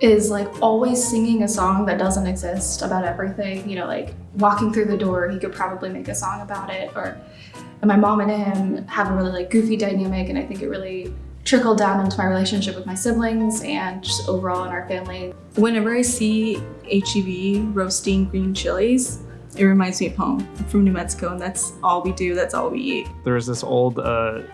is like always singing a song that doesn't exist about everything. You know, like walking through the door, he could probably make a song about it. And my mom and him have a really like goofy dynamic, and I think it really trickled down into my relationship with my siblings and just overall in our family. Whenever I see HEB roasting green chilies, it reminds me of home. I'm from New Mexico, and that's all we do, that's all we eat. There was this old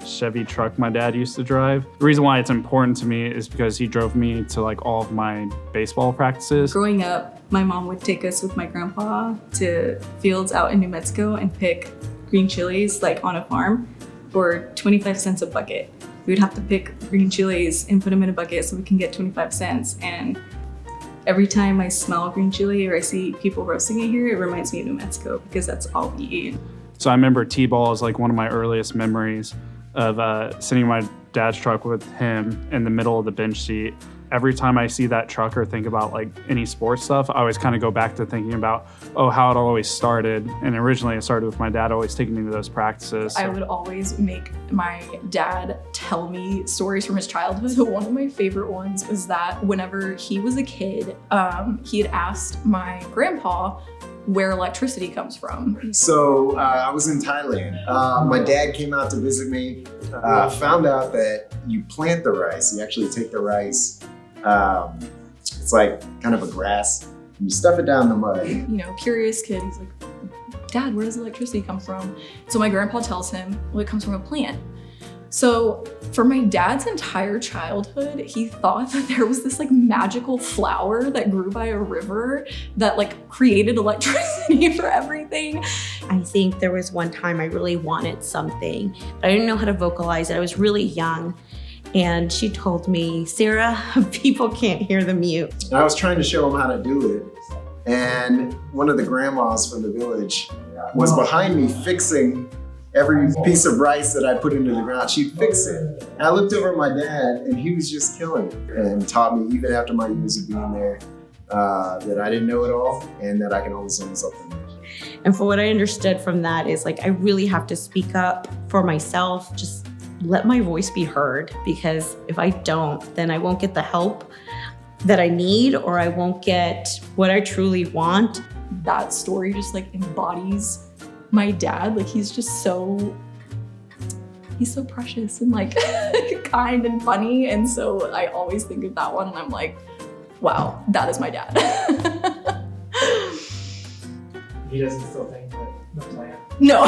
Chevy truck my dad used to drive. The reason why it's important to me is because he drove me to like all of my baseball practices. Growing up, my mom would take us with my grandpa to fields out in New Mexico and pick green chilies like on a farm for 25 cents a bucket. We would have to pick green chilies and put them in a bucket so we can get 25 cents. And every time I smell green chili or I see people roasting it here, it reminds me of New Mexico because that's all we eat. So I remember T-ball is like one of my earliest memories of sitting in my dad's truck with him in the middle of the bench seat. Every time I see that truck or think about like any sports stuff, I always kind of go back to thinking about, how it always started. And originally it started with my dad always taking me to those practices. I would always make my dad tell me stories from his childhood. So one of my favorite ones was that whenever he was a kid, he had asked my grandpa where electricity comes from. So I was in Thailand. My dad came out to visit me, found out that you plant the rice. You actually take the rice, it's like kind of a grass, and you stuff it down the mud. You know, curious kid, he's like, Dad, where does electricity come from? So my grandpa tells him, well, it comes from a plant. So for my dad's entire childhood, he thought that there was this like magical flower that grew by a river that like created electricity for everything. I think there was one time I really wanted something, but I didn't know how to vocalize it. I was really young. And she told me, Sarah, people can't hear the mute. And I was trying to show him how to do it. And one of the grandmas from the village was behind me fixing every piece of rice that I put into the ground. She'd fix it. And I looked over at my dad and he was just killing it and taught me, even after my years of being there, that I didn't know it all and that I can always learn something new. And for what I understood from that is like, I really have to speak up for myself, just let my voice be heard, because if I don't, then I won't get the help that I need, or I won't get what I truly want. That story just like embodies my dad. Like he's so precious and like kind and funny. And so I always think of that one and I'm like, wow, that is my dad. He doesn't still think that the plan. No.